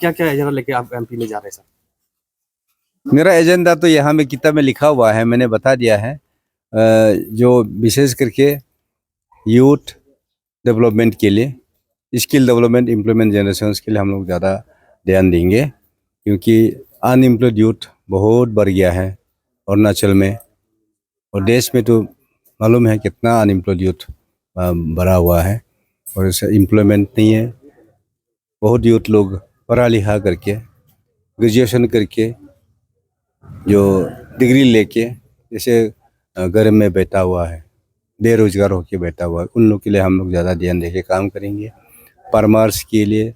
क्या क्या एजेंडा लेके आप एमपी में जा रहे हैं सर? मेरा एजेंडा तो यहाँ में किताब में लिखा हुआ है, मैंने बता दिया है। जो विशेष करके यूथ डेवलपमेंट के लिए, स्किल डेवलपमेंट एम्प्लॉयमेंट जनरेशन के लिए हम लोग ज़्यादा ध्यान देंगे, क्योंकि अनएम्प्लॉयड यूथ बहुत बढ़ गया है अरुणाचल में, और देश में तो मालूम है कितना अनएम्प्लॉयड यूथ बढ़ा हुआ है, और इससे एम्प्लॉयमेंट नहीं है। बहुत यूथ लोग पढ़ा लिखा करके, ग्रेजुएशन करके, जो डिग्री लेके जैसे घर में बैठा हुआ है, बेरोजगार होके बैठा हुआ है, उन लोग के लिए हम लोग ज़्यादा ध्यान देके काम करेंगे। फार्मर्स के लिए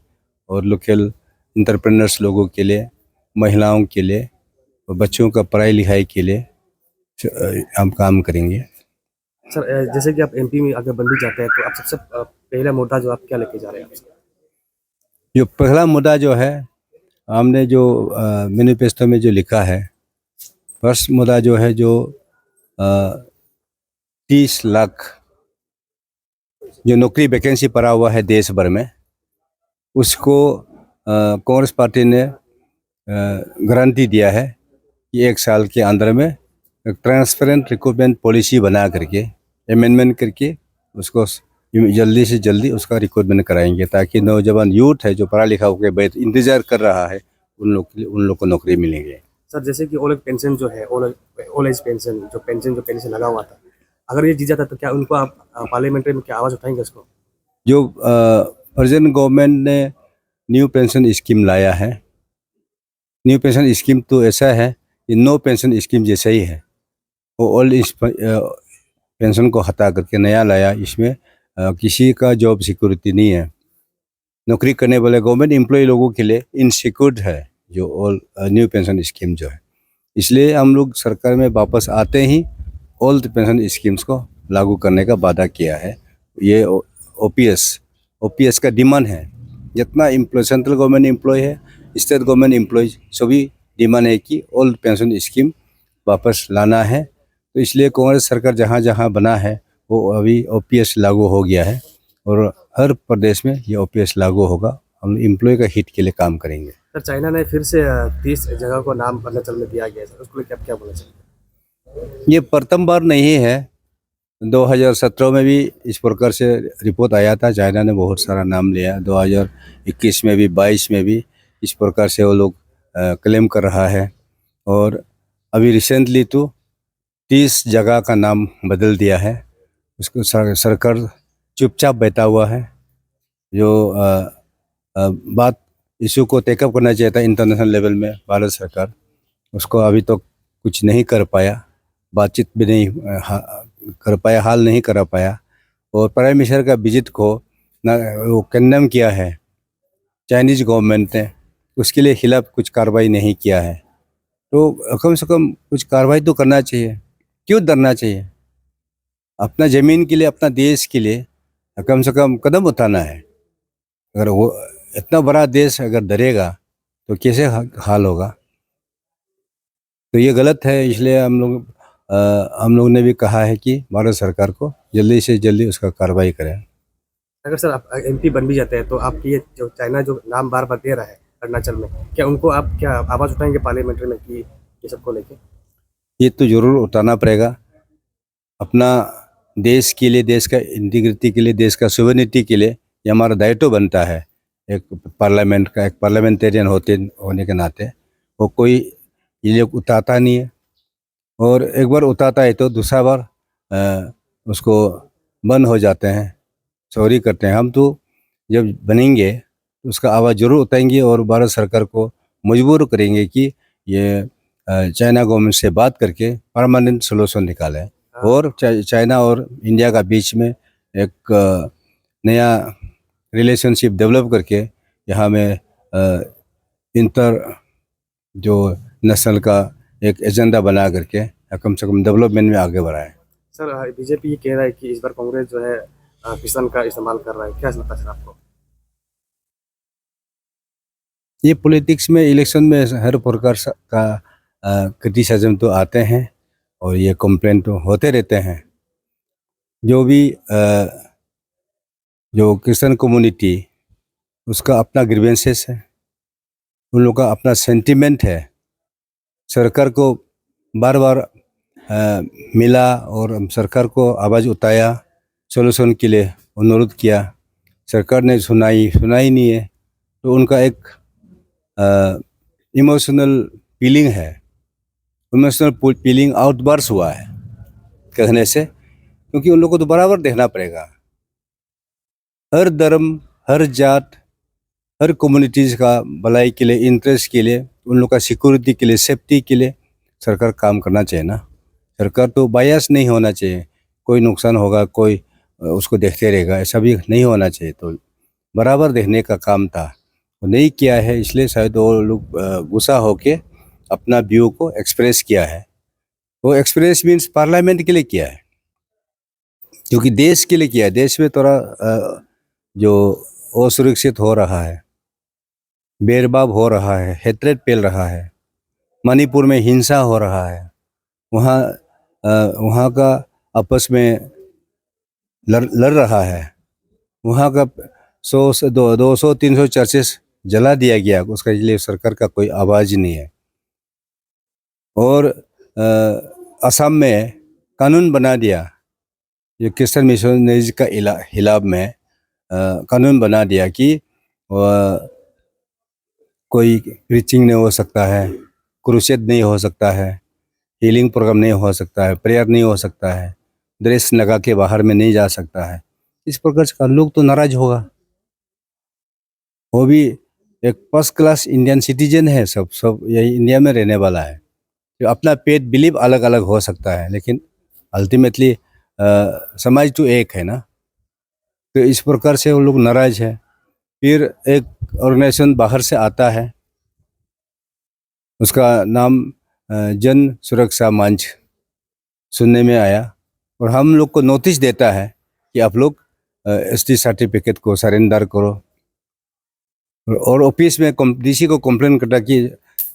और लोकल इंटरप्रेनर्स लोगों के लिए, महिलाओं के लिए और बच्चों का पढ़ाई लिखाई के लिए हम काम करेंगे। सर जैसे कि आप एमपी में अगर बन भी जाते हैं तो आप सबसे पहला मुद्दा जो आप क्या लेके जा रहे हैं आप सर? जो पहला मुद्दा जो है, हमने जो मैनिफेस्टो में जो लिखा है, फर्स्ट मुद्दा जो है, जो 30 लाख जो नौकरी वैकेंसी पड़ा हुआ है देश भर में, उसको कांग्रेस पार्टी ने गारंटी दिया है कि 1 साल के अंदर में ट्रांसपेरेंट रिक्रूटमेंट पॉलिसी बना करके, अमेंडमेंट करके, उसको जल्दी से जल्दी उसका रिक्रूटमेंट कराएंगे, ताकि नौजवान यूथ है जो पढ़ा लिखा होकर बैठ इंतजार कर रहा है, उन लोग को नौकरी मिलेंगे। सर जैसे कि ओल्ड पेंशन जो है, ओल्ड एज पेंशन जो पहले से लगा हुआ था, अगर ये जीत जाता तो क्या उनको आप पार्लियामेंट में क्या आवाज़ उठाएंगे उसको? जो प्रेजेंट गवर्नमेंट ने न्यू पेंशन स्कीम लाया है, न्यू पेंशन स्कीम तो ऐसा है कि नो पेंशन स्कीम जैसा ही है। वो ओल्ड पेंशन को हटा करके नया लाया। इसमें किसी का जॉब सिक्योरिटी नहीं है। नौकरी करने वाले गवर्नमेंट एम्प्लॉय लोगों के लिए इनसिक्योर्ड है जो न्यू पेंशन स्कीम जो है। इसलिए हम लोग सरकार में वापस आते ही ओल्ड पेंशन स्कीम्स को लागू करने का वादा किया है। ये ओपीएस का डिमांड है। जितना एम्प्लॉय, सेंट्रल गवर्नमेंट एम्प्लॉय है, स्टेट गवर्नमेंट एम्प्लॉय, सभी डिमांड है कि ओल्ड पेंशन स्कीम वापस लाना है। तो इसलिए कांग्रेस सरकार जहाँ जहाँ बना है वो अभी ओपीएस लागू हो गया है, और हर प्रदेश में ये ओपीएस लागू होगा। हम एम्प्लॉय का हित के लिए काम करेंगे। सर चाइना ने फिर से 30 जगह को नाम अरुणाचल में दिया गया है सर, उसको लेकर आप क्या बोलना चाहेंगे? ये प्रथम बार नहीं है। 2017 में भी इस प्रकार से रिपोर्ट आया था, चाइना ने बहुत सारा नाम लिया। 2021 में भी, 22 में भी इस प्रकार से वो लोग क्लेम कर रहा है, और अभी रिसेंटली तो 30 जगह का नाम बदल दिया है। उसको सरकार चुपचाप बैठा हुआ है। जो बात इशू को टेकअप करना चाहिए था इंटरनेशनल लेवल में भारत सरकार, उसको अभी तो कुछ नहीं कर पाया, बातचीत भी नहीं कर पाया, हाल नहीं करा पाया। और प्राइम मिनिस्टर का विजिट को ना वो कंडेम किया है चाइनीज गवर्नमेंट ने, उसके लिए खिलाफ कुछ कार्रवाई नहीं किया है। तो कम से कम कुछ कार्रवाई तो करना चाहिए, क्यों डरना चाहिए? अपना ज़मीन के लिए, अपना देश के लिए कम से कम कदम उठाना है। अगर वो इतना बड़ा देश अगर डरेगा तो कैसे हाल होगा? तो ये गलत है। इसलिए हम लोग ने भी कहा है कि भारत सरकार को जल्दी से जल्दी उसका कार्रवाई करें। अगर सर आप एमपी बन भी जाते हैं तो आपकी ये जो चाइना जो नाम बार बार दे रहा है अरुणाचल में, क्या उनको आप क्या आवाज़ उठाएंगे पार्लियामेंट्री में कि ये सबको लेके? ये तो ज़रूर उठाना पड़ेगा। अपना देश के लिए, देश का इंटीग्रिटी के लिए, देश का सुवेरेनिटी के लिए ये हमारा दायित्व बनता है। एक पार्लियामेंट का, एक पार्लियामेंटेरियन होने के नाते वो कोई ये लोग उठाता नहीं है, और एक बार उठाता है तो दूसरा बार उसको बंद हो जाते हैं, चोरी करते हैं। हम तो जब बनेंगे तो उसका आवाज़ जरूर उठाएंगे, और भारत सरकार को मजबूर करेंगे कि ये चाइना गवर्नमेंट से बात करके परमानेंट सोल्यूशन निकालें, और चाइना और इंडिया का बीच में एक नया रिलेशनशिप डेवलप करके यहाँ में इंटर जो नेशनल का एक एजेंडा बना करके कम से कम डेवलपमेंट में आगे बढ़ाएं। सर बीजेपी ये कह रहा है कि इस बार कांग्रेस जो है किसान का इस्तेमाल कर रहा है, क्या लगता है सर आपको? ये पॉलिटिक्स में, इलेक्शन में हर प्रकार का क्रिटिसिज्म तो आते हैं, और ये कंप्लेंट तो होते रहते हैं। जो भी जो किसान कम्युनिटी, उसका अपना ग्रीवेंसेस है, उन लोगों का अपना सेंटिमेंट है। सरकार को बार बार मिला और सरकार को आवाज़ उठाया, सोल्यूशन के लिए अनुरोध किया, सरकार ने सुनाई नहीं है। तो उनका एक इमोशनल फीलिंग है, इमोशनल फीलिंग आउटबर्स्ट हुआ है कहने से, क्योंकि उन लोगों को तो बराबर देखना पड़ेगा। हर धर्म, हर जात, हर कम्युनिटीज़ का भलाई के लिए, इंटरेस्ट के लिए, उन लोग का सिक्योरिटी के लिए, सेफ्टी के लिए सरकार काम करना चाहिए ना। सरकार तो बायस नहीं होना चाहिए, कोई नुकसान होगा कोई उसको देखते रहेगा, ऐसा भी नहीं होना चाहिए। तो बराबर देखने का काम था, वो नहीं किया है, इसलिए शायद वो लोग गुस्सा होके अपना व्यू को एक्सप्रेस किया है। वो एक्सप्रेस मीन्स पार्लियामेंट के लिए किया है, क्योंकि देश के लिए किया है। देश में थोड़ा जो असुरक्षित हो रहा है, भेदभाव हो रहा है, हेट्रेड फैल रहा है, मणिपुर में हिंसा हो रहा है, वहाँ का आपस में लड़ रहा है, वहाँ का 200-300 चर्चेस जला दिया गया, उसके लिए सरकार का कोई आवाज़ नहीं है। और असम में कानून बना दिया, ये क्रिश्चियन मिशनरीज का खिलाफ में कानून बना दिया कि कोई प्रीचिंग नहीं हो सकता है, क्रूसेड नहीं हो सकता है, हीलिंग प्रोग्राम नहीं हो सकता है, प्रेयर नहीं हो सकता है, ड्रेस लगा के बाहर में नहीं जा सकता है। इस प्रकार से लोग तो नाराज होगा। वो भी एक फर्स्ट क्लास इंडियन सिटीजन है, सब यही इंडिया में रहने वाला है। तो अपना पेट बिलीव अलग अलग हो सकता है, लेकिन अल्टीमेटली समाज तो एक है ना। तो इस प्रकार से वो लोग नाराज है। फिर एक ऑर्गेनाइजेशन बाहर से आता है, उसका नाम जन सुरक्षा मंच सुनने में आया, और हम लोग को नोटिस देता है कि आप लोग एसटी सर्टिफिकेट को सरेंडर करो। और ऑफिस में डीसी को कंप्लेन करता कि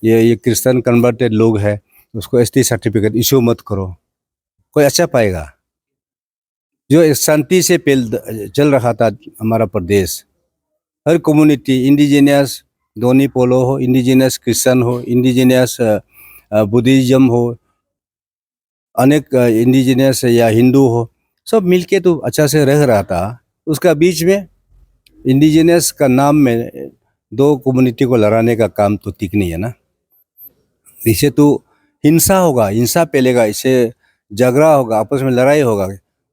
ये क्रिश्चियन कन्वर्टेड लोग हैं, उसको एसटी सर्टिफिकेट इशू मत करो। कोई अच्छा पाएगा? जो एक शांति से चल रहा था हमारा प्रदेश, हर कम्युनिटी, इंडिजिनियस दोनी पोलो हो, इंडिजिनियस क्रिश्चियन हो, इंडिजिनियस बुद्धिज्म हो, अनेक इंडिजिनियस या हिंदू हो, सब मिलके तो अच्छा से रह रहा था। उसका बीच में इंडिजिनियस का नाम में दो कम्युनिटी को लड़ाने का काम तो ठीक नहीं है ना। इससे तो हिंसा होगा, हिंसा फैलेगा, इससे झगड़ा होगा, आपस में लड़ाई होगा,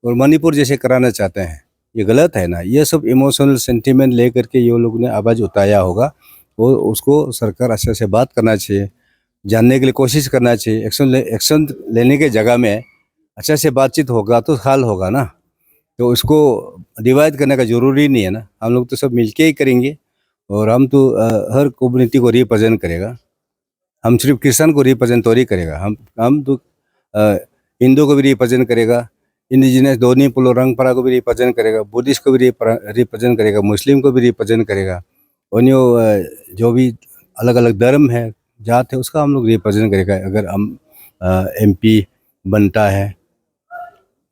और मणिपुर जैसे कराना चाहते हैं, ये गलत है ना। ये सब इमोशनल सेंटीमेंट लेकर के ये लोग ने आवाज़ उठाया होगा, वो उसको सरकार अच्छे से बात करना चाहिए, जानने के लिए कोशिश करना चाहिए। एक्शन लेने के जगह में अच्छा से बातचीत होगा तो हल होगा ना। तो उसको डिवाइड करने का ज़रूरी नहीं है ना, हम लोग तो सब मिलके ही करेंगे। और हम तो हर कम्युनिटी को रिप्रेजेंट करेगा, हम सिर्फ क्रिश्चियन को रिप्रेजेंट तो नहीं करेगा, हम तो हिंदू को भी रिप्रेजेंट करेगा, इंडिजिनस दोनी पुलो रंगपरा को भी रिप्रेजेंट करेगा, बुद्धिस्ट को भी रिप्रेजेंट करेगा, मुस्लिम को भी रिप्रेजेंट करेगा, और जो भी अलग अलग धर्म है, जात है, उसका हम लोग रिप्रेजेंट करेगा। अगर हम एमपी बनता है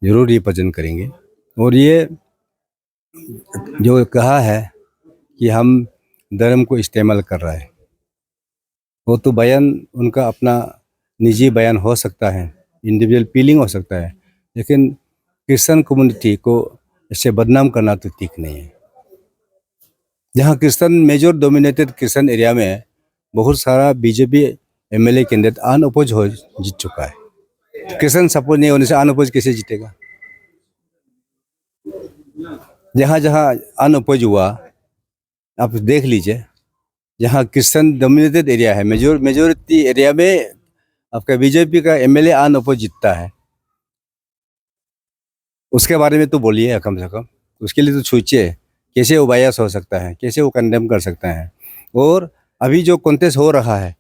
ज़रूर रिप्रेजेंट करेंगे। और ये जो कहा है कि हम धर्म को इस्तेमाल कर रहा है, वो तो बयान उनका अपना निजी बयान हो सकता है, इंडिविजुअल फीलिंग हो सकता है, लेकिन क्रिश्चियन कम्युनिटी को इससे बदनाम करना तो ठीक नहीं है। जहाँ Christian major dominated Christian area में बहुत सारा बीजेपी एमएलए कैंडिडेट अनअपोज हो जीत चुका है। क्रिश्चियन सपोर्ट नहीं होने से अनअपोज कैसे जीतेगा? जहाँ जहाँ अनअपोज हुआ आप देख लीजिए, जहाँ क्रिश्चियन डोमिनेटेड एरिया है, मेजोरिटी एरिया में आपका बीजेपी का एमएलए अनअपोज जीतता है। उसके बारे में तो बोलिए कम से कम, उसके लिए तो सोचिए कैसे वो बायस हो सकता है, कैसे वो कंडेम कर सकता है। और अभी जो कॉन्टेस्ट हो रहा है,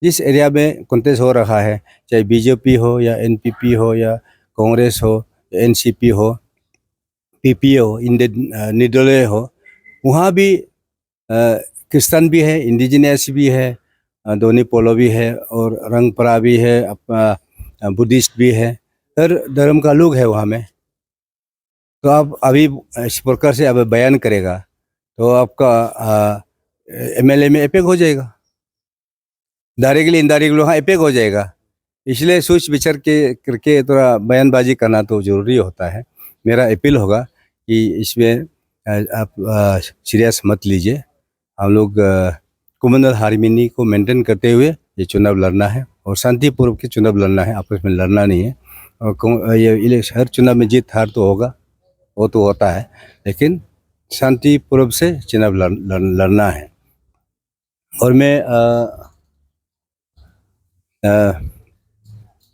जिस एरिया में कॉन्टेस्ट हो रहा है, चाहे बीजेपी हो या एनपीपी हो या कांग्रेस हो, एनसीपी हो, पीपीए हो, निर्दलीय हो, वहाँ भी क्रिश्चियन भी है, इंडिजिनियस भी है, दोनी पोलो भी है, और रंगपरा भी है, बुद्धिस्ट भी है, हर धर्म का लोग है वहाँ में। तो आप अभी इस प्रकार से अब बयान करेगा तो आपका एमएलए में इफेक्ट हो जाएगा। डायरेक्टली इनडायरेक्टली वहाँ इफेक्ट हो जाएगा। इसलिए सोच विचार के करके थोड़ा बयानबाजी करना तो ज़रूरी होता है। मेरा अपील होगा कि इसमें आप सीरियस मत लीजिए। हम लोग कम्युनल हार्मनी को मेंटेन करते हुए ये चुनाव लड़ना है और शांतिपूर्वक के चुनाव लड़ना है, आपस में लड़ना नहीं है। और ये हर चुनाव में जीत हार तो होगा, वो तो होता है, लेकिन शांतिपूर्वक से चुनाव लड़ना है। और मैं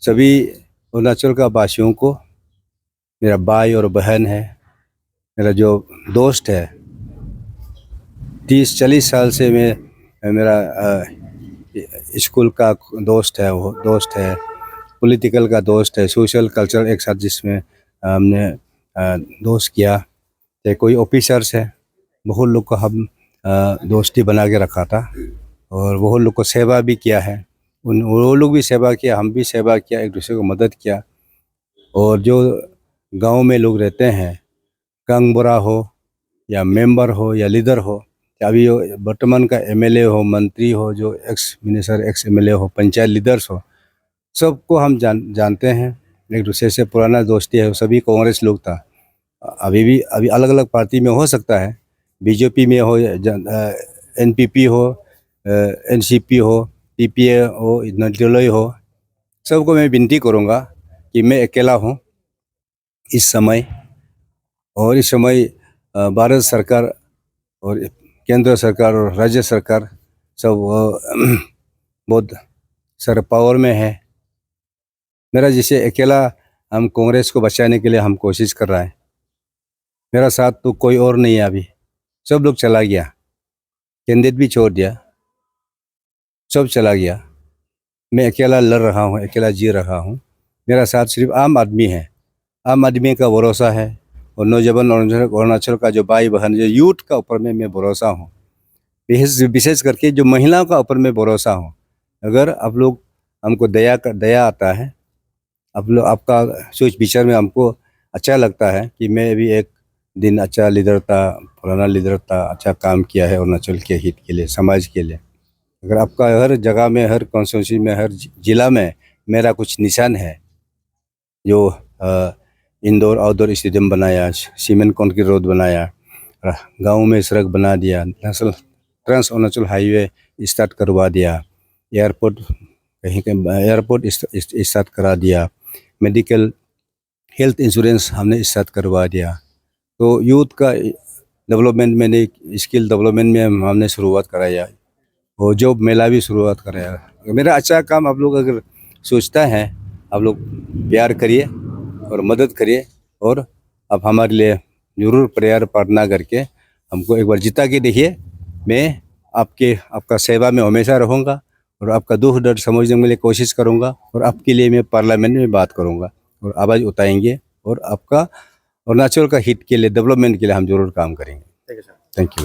सभी अरुणाचल का वासियों को, मेरा भाई और बहन है, मेरा जो दोस्त है, 30-40 साल से मेरा स्कूल का दोस्त है, वो दोस्त है, पॉलिटिकल का दोस्त है, सोशल कल्चरल एक साथ जिसमें हमने दोस्त किया। चाहे कोई ऑफिसर्स है, बहुत लोग को हम दोस्ती बना के रखा था और बहुत लोग को सेवा भी किया है। वो लोग भी सेवा किया, हम भी सेवा किया, एक दूसरे को मदद किया। और जो गांव में लोग रहते हैं, कांगबोरा हो या मेंबर हो या लीडर हो, या अभी वर्तमान का एमएलए हो, मंत्री हो, जो एक्स मिनिस्टर, एक्स एमएलए हो, पंचायत लीडर्स हो, सबको हम जानते हैं। एक दूसरे से पुराना दोस्ती है। सभी कांग्रेस लोग था, अभी अलग अलग पार्टी में हो सकता है, बीजेपी में हो, एनपीपी हो, एनसीपी हो, पीपीए हो, निर्दलीय हो, सबको मैं विनती करूँगा कि मैं अकेला हूँ इस समय। और इस समय भारत सरकार और केंद्र सरकार और राज्य सरकार सब बहुत सारे पावर में है। मेरा जैसे अकेला हम कांग्रेस को बचाने के लिए हम कोशिश कर रहा है। मेरा साथ तो कोई और नहीं है, अभी सब लोग चला गया, कैंडिडेट भी छोड़ दिया, सब चला गया। मैं अकेला लड़ रहा हूँ, अकेला जी रहा हूँ। मेरा साथ सिर्फ आम आदमी है, आम आदमी का भरोसा है और नौजवान अरुणाचल का जो भाई बहन, जो यूथ का ऊपर में मैं भरोसा हूँ। विशेष करके जो महिलाओं का ऊपर में भरोसा हूँ। अगर आप लोग हमको दया आता है, आप लोग आपका सोच विचार में हमको अच्छा लगता है कि मैं भी एक दिन अच्छा लीडर था, पुराना लीडर था, अच्छा काम किया है अरुणाचल के हित के लिए, समाज के लिए। अगर आपका हर जगह में, हर कॉन्स्टिट्यूंसी में, हर जिला में मेरा कुछ निशान है, जो इंडोर आउटडोर स्टेडियम बनाया, सीमेंट कंक्रीट रोड बनाया, गांव में सड़क बना दिया, national trans Arunachal highway start करवा दिया, एयरपोर्ट एयरपोर्ट स्टार्ट करा दिया, मेडिकल हेल्थ इंश्योरेंस हमने स्टार्ट करवा दिया। तो यूथ का डेवलपमेंट में, स्किल डेवलपमेंट में हमने शुरुआत कराया, और जॉब मेला भी शुरुआत कराया। मेरा अच्छा काम आप लोग अगर सोचता है, आप लोग प्यार करिए और मदद करिए, और आप हमारे लिए ज़रूर प्रेयर प्रार्थना करके हमको एक बार जिता के देखिए। मैं आपका सेवा में हमेशा रहूँगा और आपका दुख दर्द समझने के लिए कोशिश करूँगा, और आपके लिए मैं पार्लियामेंट में बात करूँगा और आवाज़ उठाएंगे, और आपका अरुणाचल का हित के लिए, डेवलपमेंट के लिए हम जरूर काम करेंगे। ठीक है सर। Thank you.